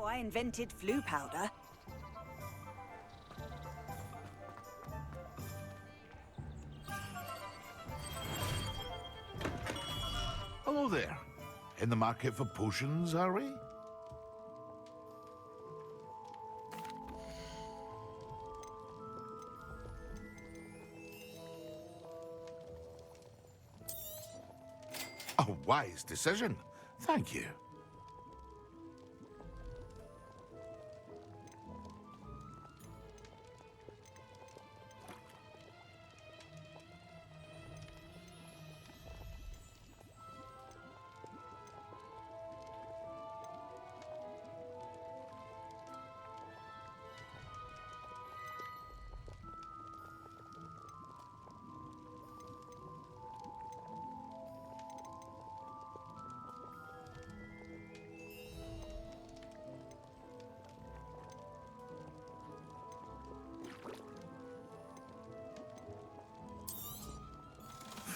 I invented flu powder. Hello there. In the market for potions, are we? A wise decision. Thank you.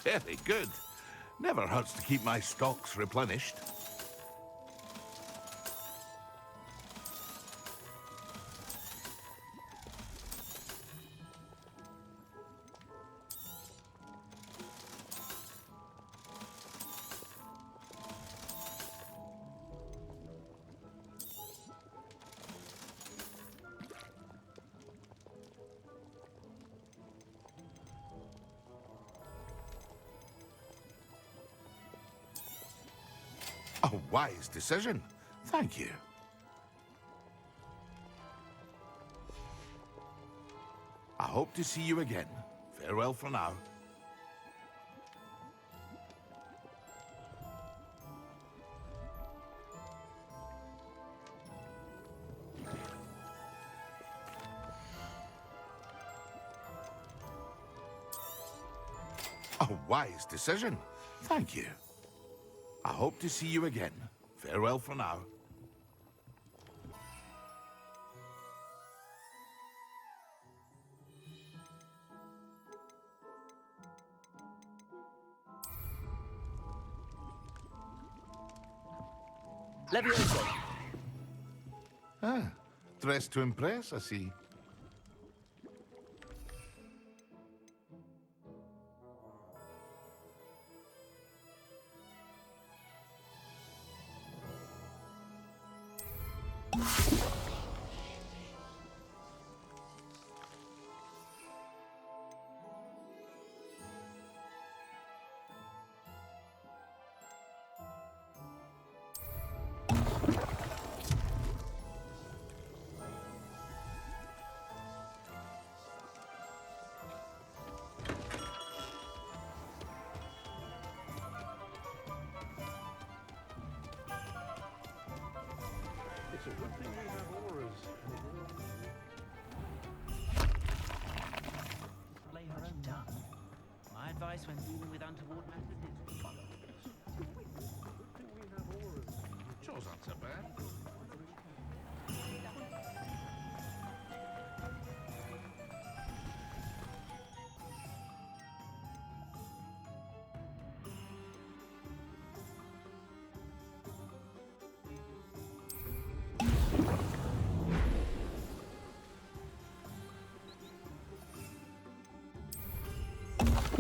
Very good. Never hurts to keep my stocks replenished. A wise decision. Thank you. I hope to see you again. Farewell for now. A wise decision. Thank you. I hope to see you again. Farewell for now. Levioso. Ah, dressed to impress, I see. It's a good thing we have auras. Lay her own tongue. My advice when dealing with untoward matters is follow. Good thing we have auras. Cho's not so bad.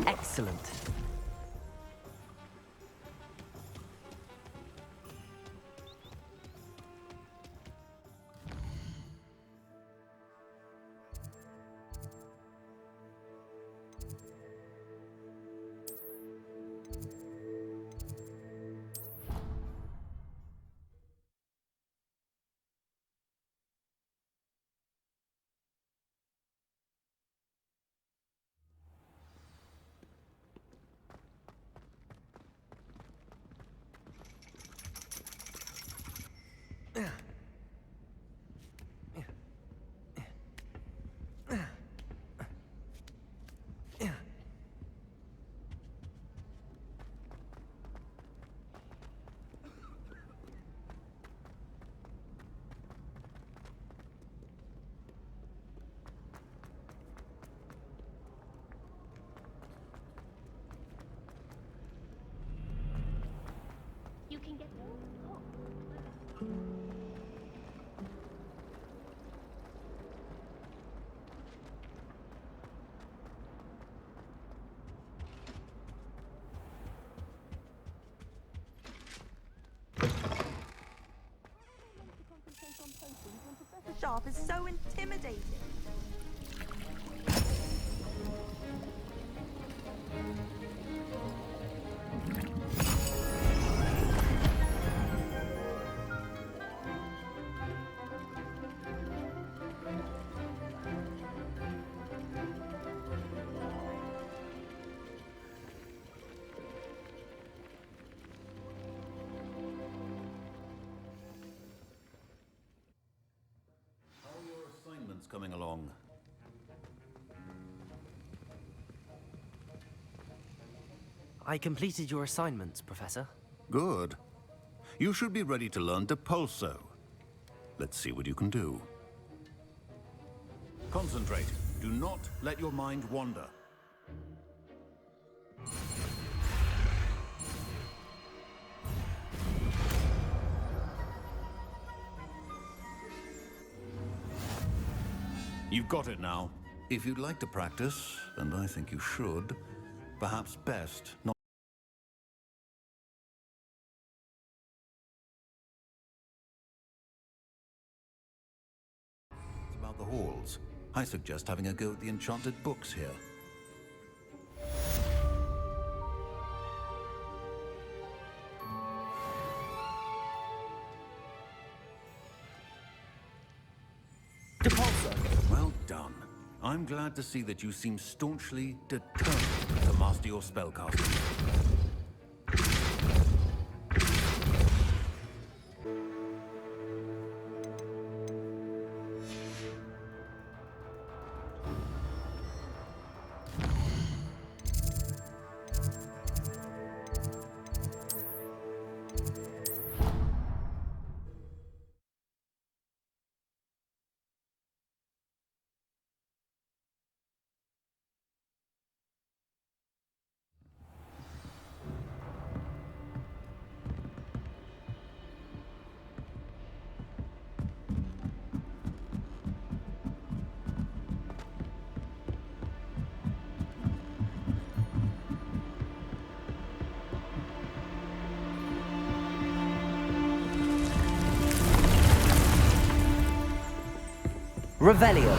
Excellent. sharp is so intimidating. Coming along. I completed your assignments, Professor. Good. You should be ready to learn Depulso. Let's see what you can do. Concentrate. Do not let your mind wander. You've got it now. If you'd like to practice, and I think you should, perhaps best not. It's about the halls. I suggest having a go at the enchanted books here. Well done. I'm glad to see that you seem staunchly determined to master your spellcasting. Revelio.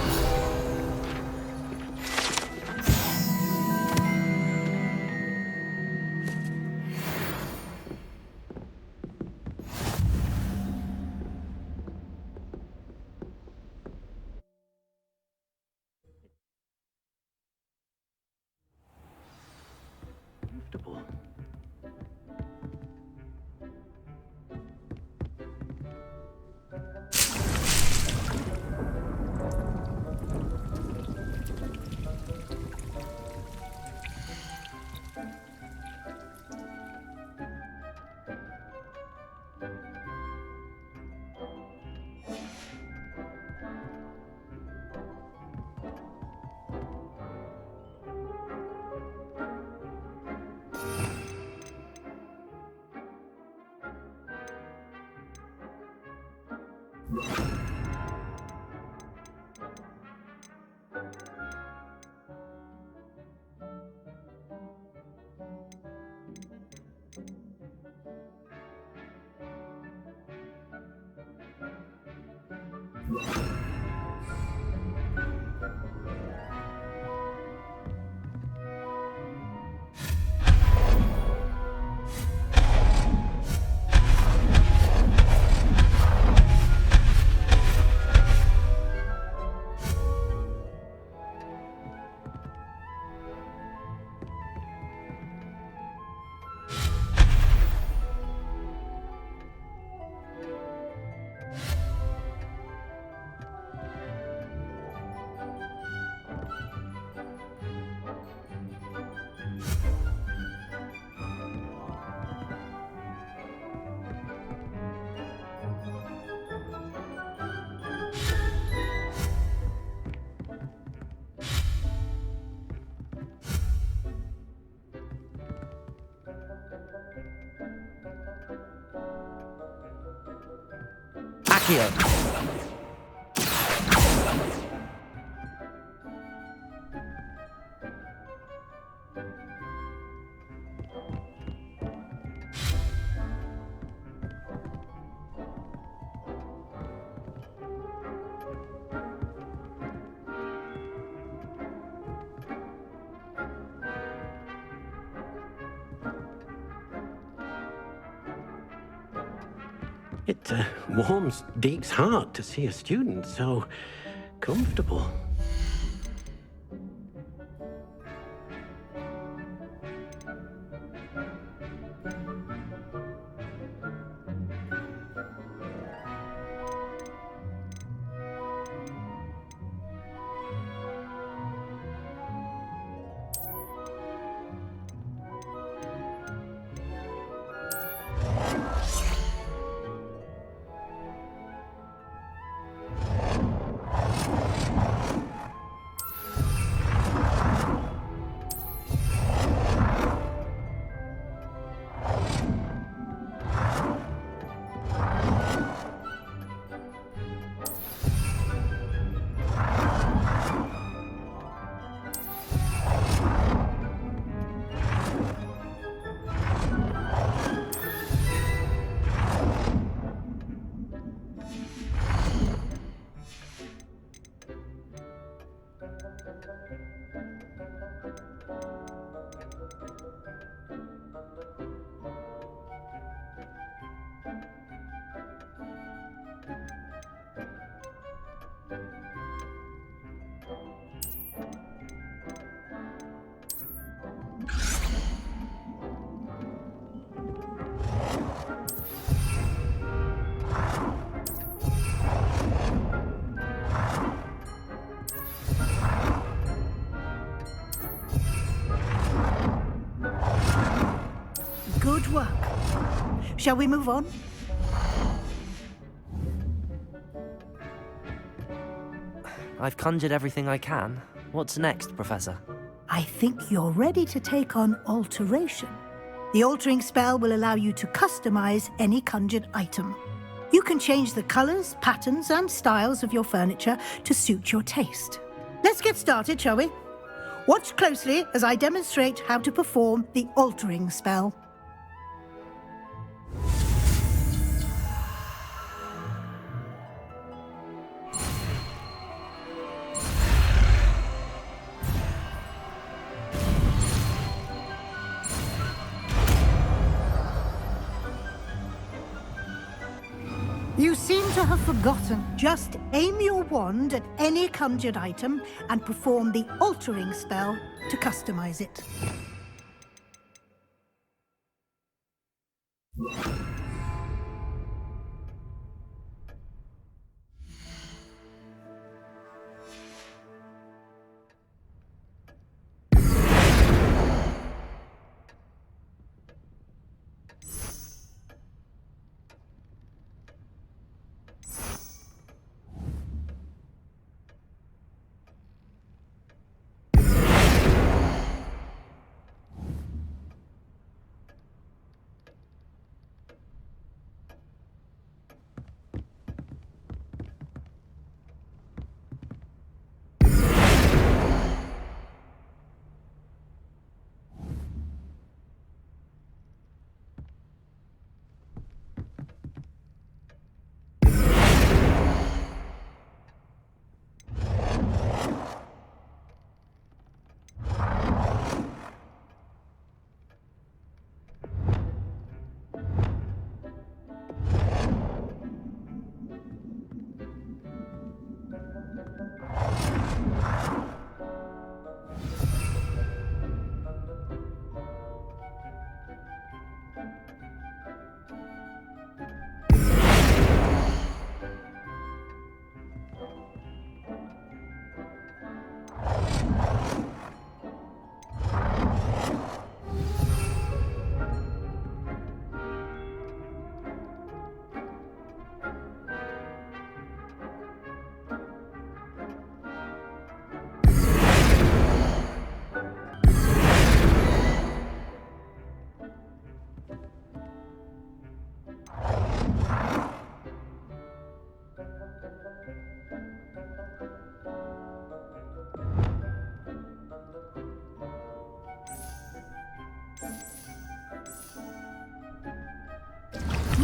Comfortable. Accio. warms Deke's heart to see a student so comfortable. Good work. Shall we move on? I've conjured everything I can. What's next, Professor? I think you're ready to take on alteration. The altering spell will allow you to customize any conjured item. You can change the colors, patterns, and styles of your furniture to suit your taste. Let's get started, shall we? Watch closely as I demonstrate how to perform the altering spell. You seem to have forgotten. Just aim your wand at any conjured item and perform the altering spell to customize it.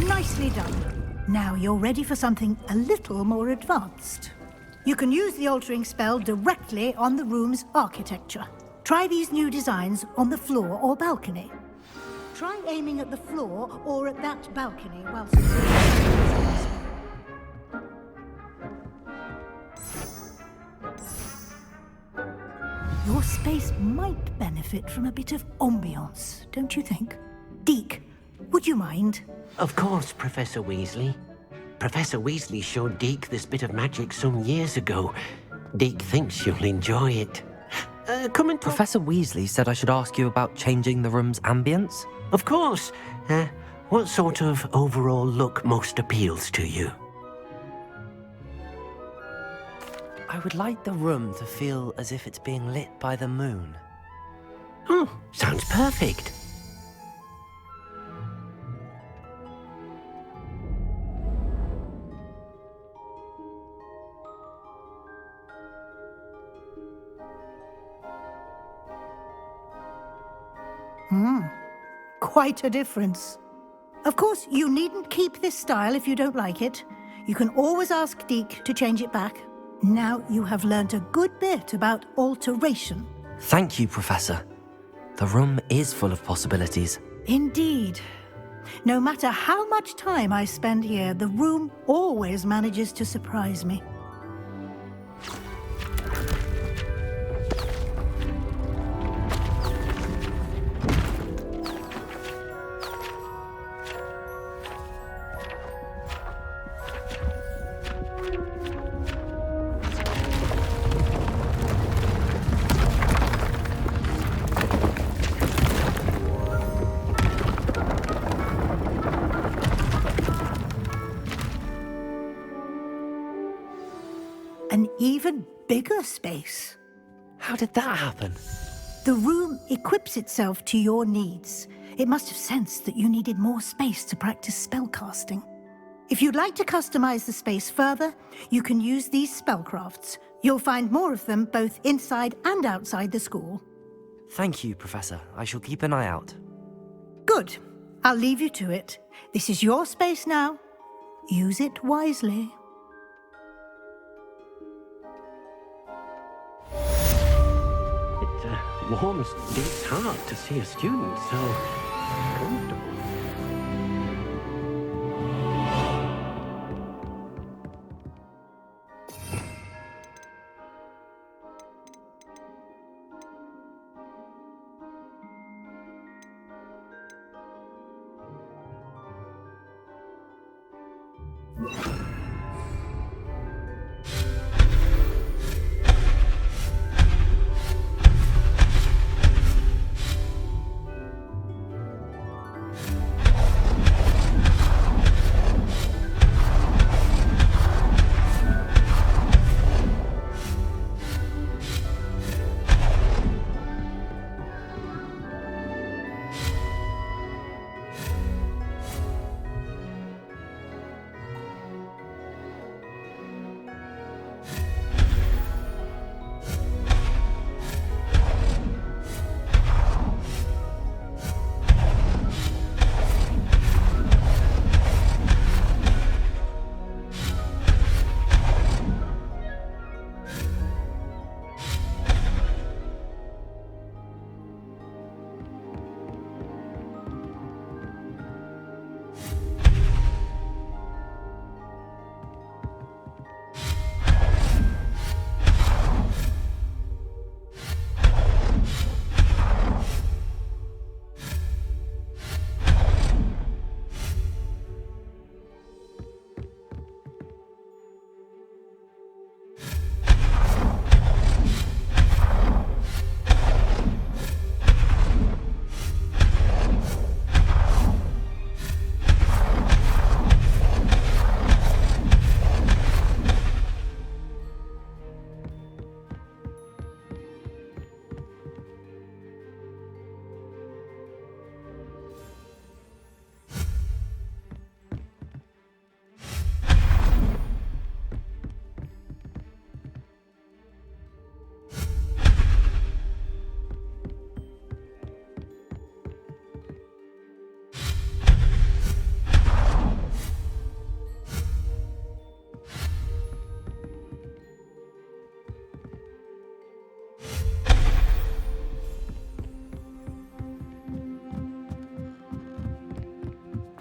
Nicely done. Now you're ready for something a little more advanced. You can use the altering spell directly on the room's architecture. Try these new designs on the floor or balcony. Try aiming at the floor or at that balcony whilst... Your space might benefit from a bit of ambiance, don't you think? Deke, would you mind? Of course, Professor Weasley. Professor Weasley showed Deke this bit of magic some years ago. Deke thinks you'll enjoy it. Come and talk. Professor Weasley said I should ask you about changing the room's ambience. Of course. What sort of overall look most appeals to you? I would like the room to feel as if it's being lit by the moon. Oh, sounds perfect. Quite a difference. Of course, you needn't keep this style if you don't like it. You can always ask Deke to change it back. Now you have learnt a good bit about alteration. Thank you, Professor. The room is full of possibilities. Indeed. No matter how much time I spend here, the room always manages to surprise me. An even bigger space. How did that happen? The room equips itself to your needs. It must have sensed that you needed more space to practice spellcasting. If you'd like to customize the space further, you can use these spellcrafts. You'll find more of them both inside and outside the school. Thank you, Professor. I shall keep an eye out. Good. I'll leave you to it. This is your space now. Use it wisely. It warms Deke's heart to see a student so comfortable.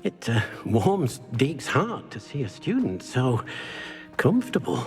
It warms Deke's heart to see a student so comfortable.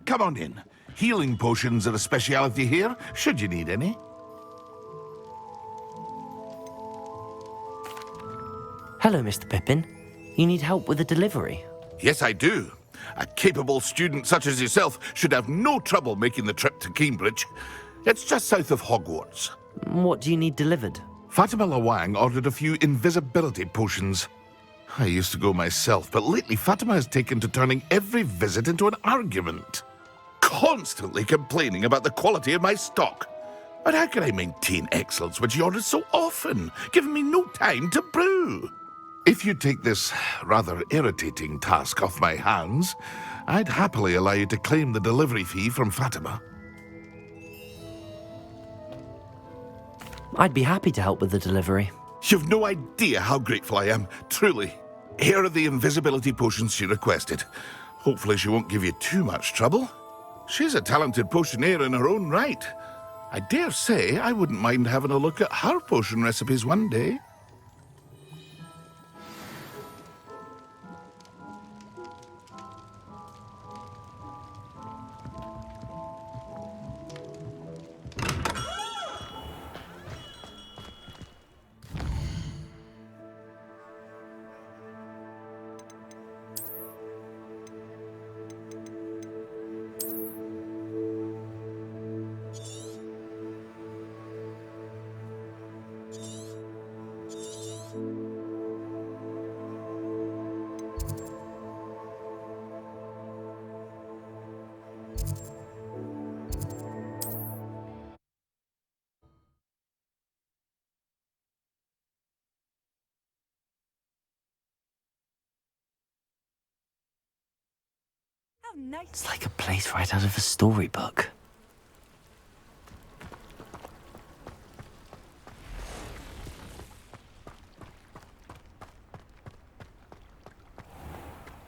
Come on in. Healing potions are a speciality here, should you need any. Hello, Mr. Pippin. You need help with a delivery? Yes, I do. A capable student such as yourself should have no trouble making the trip to Cambridge. It's just south of Hogwarts. What do you need delivered? Fatima Lawang ordered a few invisibility potions. I used to go myself, but lately Fatima has taken to turning every visit into an argument. Constantly complaining about the quality of my stock. But how can I maintain excellence when she orders so often, giving me no time to brew? If you take this rather irritating task off my hands, I'd happily allow you to claim the delivery fee from Fatima. I'd be happy to help with the delivery. You've no idea how grateful I am, truly. Here are the invisibility potions she requested. Hopefully she won't give you too much trouble. She's a talented potioneer in her own right. I dare say I wouldn't mind having a look at her potion recipes one day. How nice. It's like a place right out of a storybook.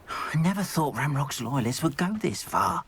I never thought Ramrock's loyalists would go this far.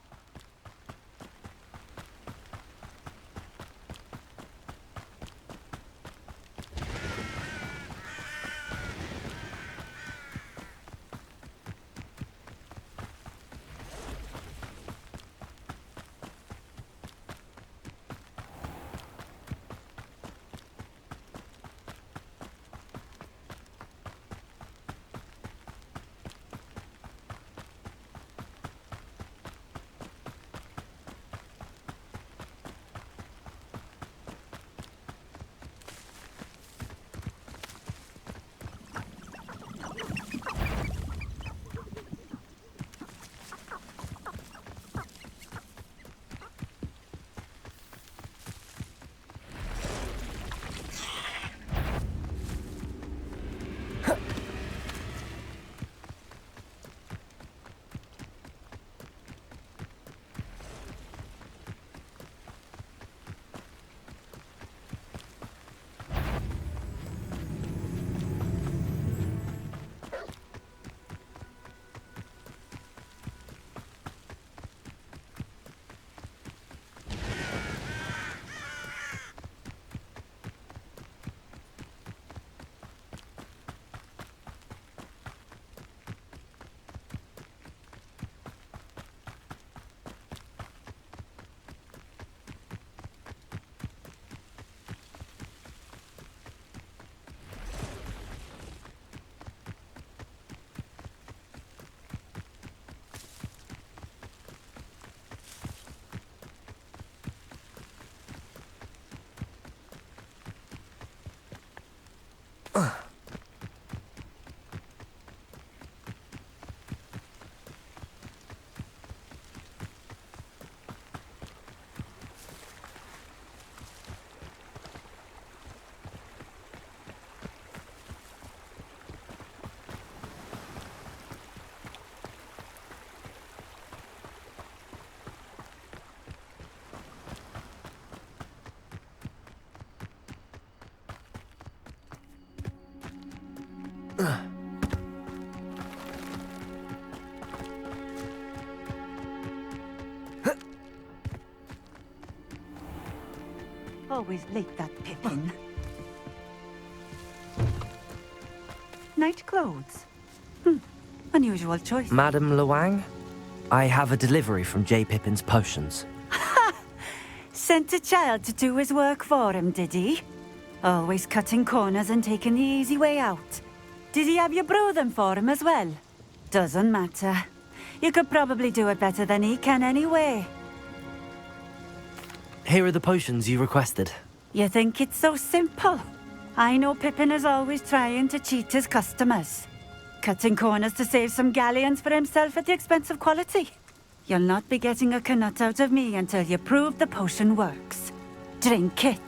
Always late, that Pippin. Night clothes. Unusual choice. Madame Lawang? I have a delivery from J. Pippin's potions. Sent a child to do his work for him, did he? Always cutting corners and taking the easy way out. Did he have you brew them for him as well? Doesn't matter. You could probably do it better than he can anyway. Here are the potions you requested. You think it's so simple? I know Pippin is always trying to cheat his customers. Cutting corners to save some galleons for himself at the expense of quality. You'll not be getting a canut out of me until you prove the potion works. Drink it.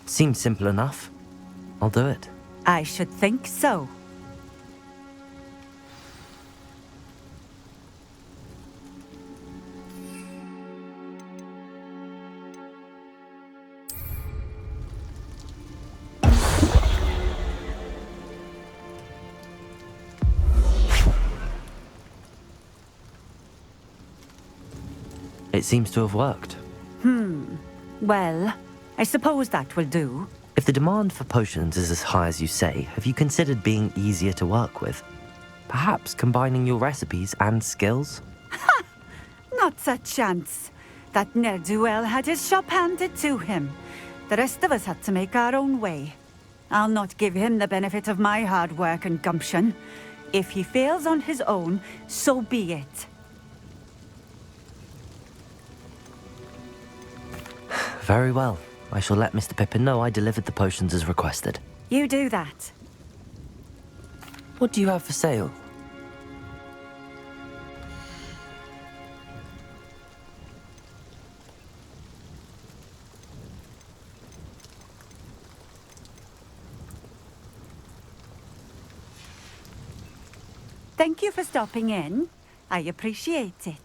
Seems simple enough. I'll do it. I should think so. It seems to have worked. Well, I suppose that will do. If the demand for potions is as high as you say, have you considered being easier to work with? Perhaps combining your recipes and skills? Not a chance. That ne'er-do-well had his shop handed to him. The rest of us had to make our own way. I'll not give him the benefit of my hard work and gumption. If he fails on his own, so be it. Very well. I shall let Mr. Pippin know I delivered the potions as requested. You do that. What do you have for sale? Thank you for stopping in. I appreciate it.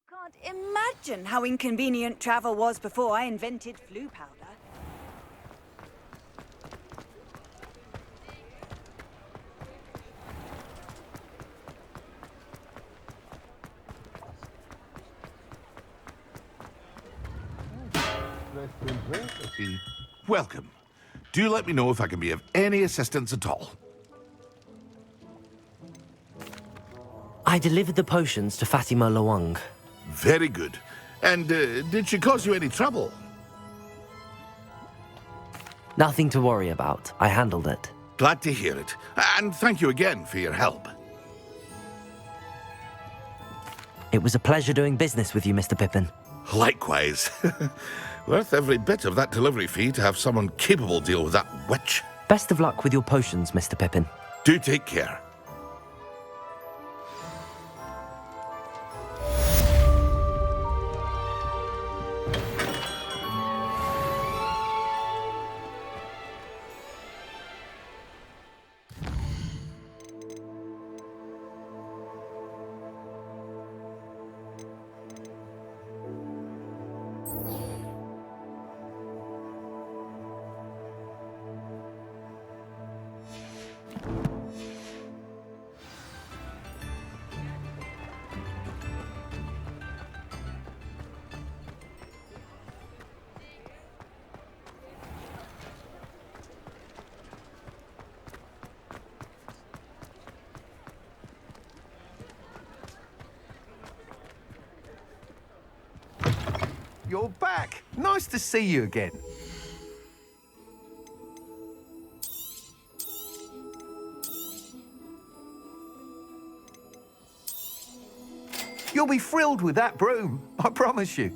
Can't imagine how inconvenient travel was before I invented flu powder. Welcome. Do let me know if I can be of any assistance at all. I delivered the potions to Fatima Lawang. Very good. And did she cause you any trouble? Nothing to worry about. I handled it. Glad to hear it. And thank you again for your help. It was a pleasure doing business with you, Mr. Pippin. Likewise. Worth every bit of that delivery fee to have someone capable deal with that witch. Best of luck with your potions, Mr. Pippin. Do take care. You're back. Nice to see you again. You'll be thrilled with that broom, I promise you.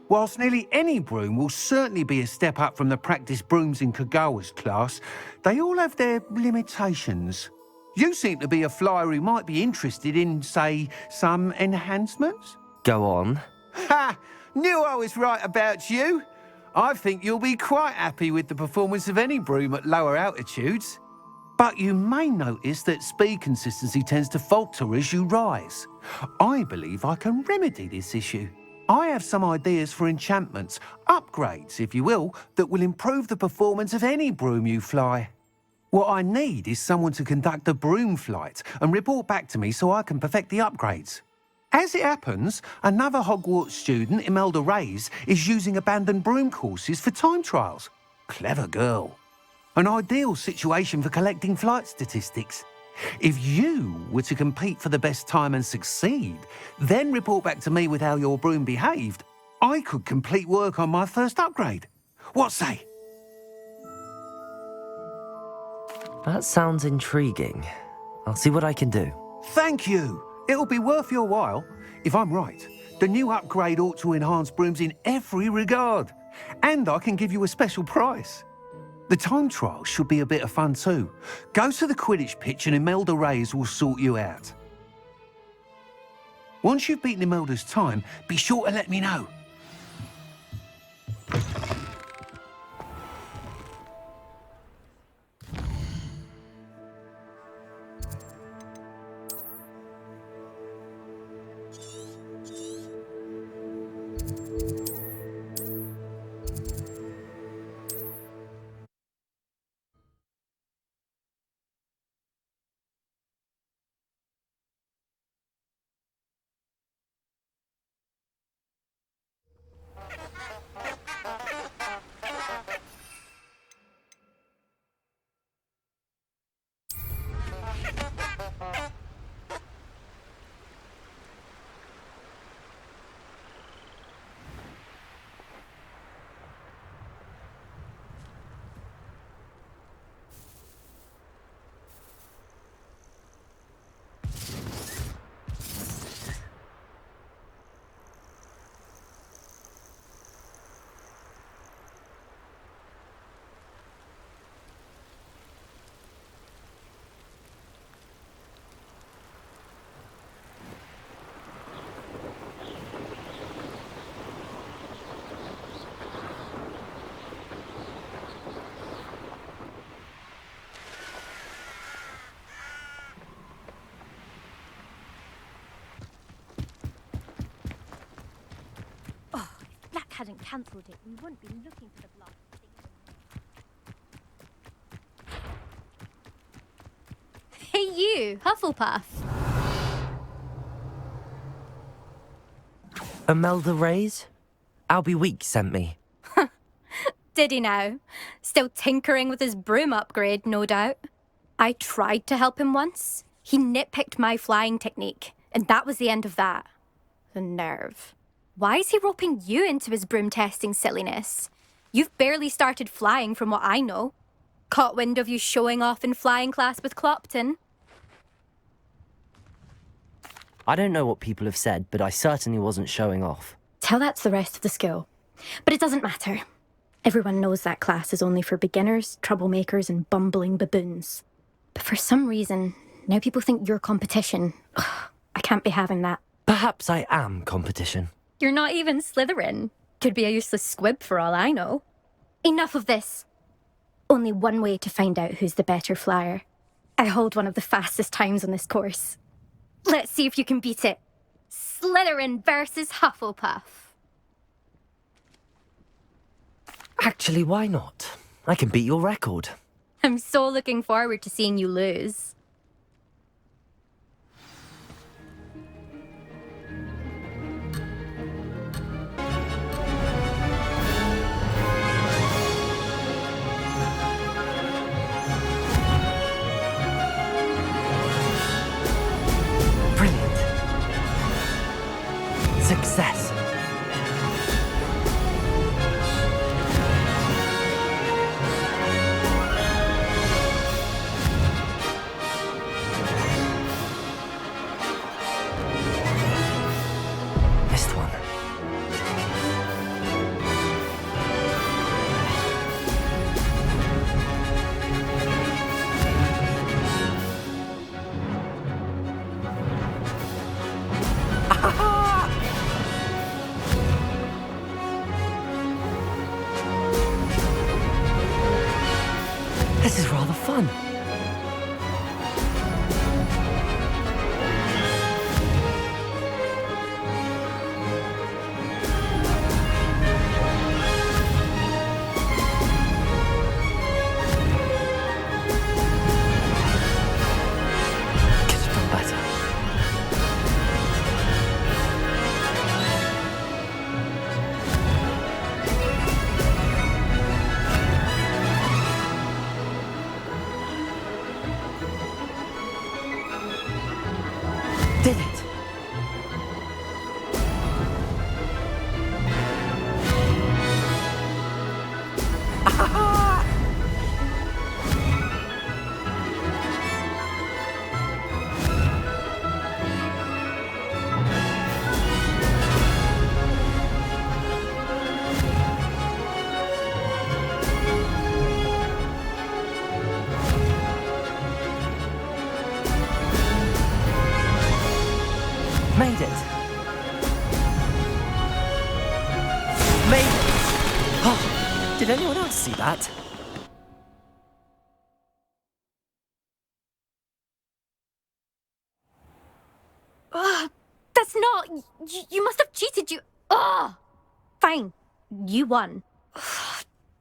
Whilst nearly any broom will certainly be a step up from the practice brooms in Kagawa's class, they all have their limitations. You seem to be a flyer who might be interested in, say, some enhancements? Go on. Ha! Knew I was right about you. I think you'll be quite happy with the performance of any broom at lower altitudes. But you may notice that speed consistency tends to falter as you rise. I believe I can remedy this issue. I have some ideas for enchantments, upgrades, if you will, that will improve the performance of any broom you fly. What I need is someone to conduct a broom flight and report back to me so I can perfect the upgrades. As it happens, another Hogwarts student, Imelda Reyes, is using abandoned broom courses for time trials. Clever girl. An ideal situation for collecting flight statistics. If you were to compete for the best time and succeed, then report back to me with how your broom behaved, I could complete work on my first upgrade. What say? That sounds intriguing. I'll see what I can do. Thank you. It'll be worth your while. If I'm right, the new upgrade ought to enhance brooms in every regard. And I can give you a special price. The time trial should be a bit of fun too. Go to the Quidditch pitch and Imelda Reyes will sort you out. Once you've beaten Imelda's time, be sure to let me know. Black hadn't cancelled it, we wouldn't be looking for the block. Hey you, Hufflepuff. Imelda Reyes? Albie Weeks sent me. Did he now? Still tinkering with his broom upgrade, no doubt. I tried to help him once. He nitpicked my flying technique, and that was the end of that. The nerve. Why is he roping you into his broom testing silliness? You've barely started flying from what I know. Caught wind of you showing off in flying class with Clopton. I don't know what people have said, but I certainly wasn't showing off. Tell that to the rest of the school. But it doesn't matter. Everyone knows that class is only for beginners, troublemakers, and bumbling baboons. But for some reason, now people think you're competition. Ugh, I can't be having that. Perhaps I am competition. You're not even Slytherin. Could be a useless squib for all I know. Enough of this. Only one way to find out who's the better flyer. I hold one of the fastest times on this course. Let's see if you can beat it. Slytherin versus Hufflepuff. Actually, why not? I can beat your record. I'm so looking forward to seeing you lose. Brilliant. Success. Missed one. This is rather fun. Could have done better. Did it? Made it. Made it. Oh, did anyone else see that? That's not... You must have cheated, you... Ugh! Fine. You won.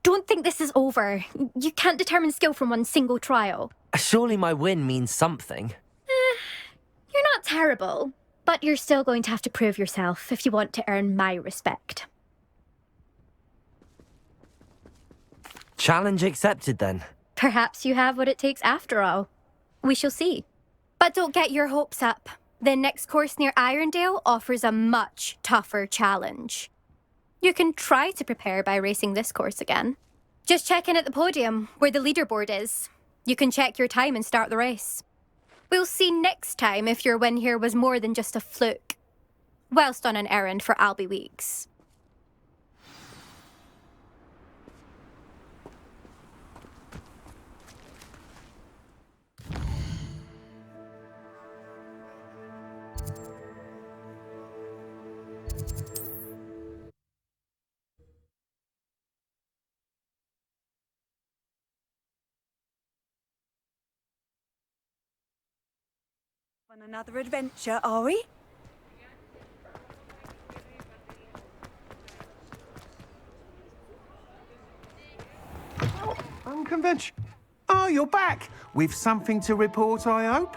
Don't think this is over. You can't determine skill from one single trial. Surely my win means something. You're not terrible, but you're still going to have to prove yourself if you want to earn my respect. Challenge accepted then. Perhaps you have what it takes after all. We shall see. But don't get your hopes up. The next course near Irondale offers a much tougher challenge. You can try to prepare by racing this course again. Just check in at the podium, where the leaderboard is. You can check your time and start the race. We'll see next time if your win here was more than just a fluke. Whilst on an errand for Albie Weeks. On another adventure, are we? Unconventional. Oh, you're back. With something to report, I hope?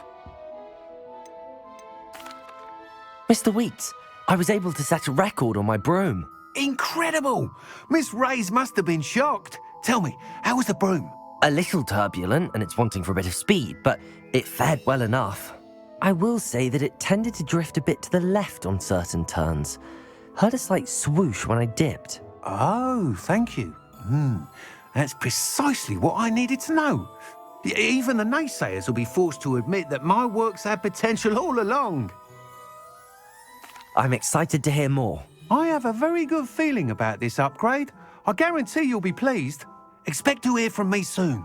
Mr. Weeks, I was able to set a record on my broom. Incredible! Miss Ray's must have been shocked. Tell me, how was the broom? A little turbulent and it's wanting for a bit of speed, but it fared well enough. I will say that it tended to drift a bit to the left on certain turns. Heard a slight swoosh when I dipped. Oh, thank you. That's precisely what I needed to know. Even the naysayers will be forced to admit that my work's had potential all along. I'm excited to hear more. I have a very good feeling about this upgrade. I guarantee you'll be pleased. Expect to hear from me soon.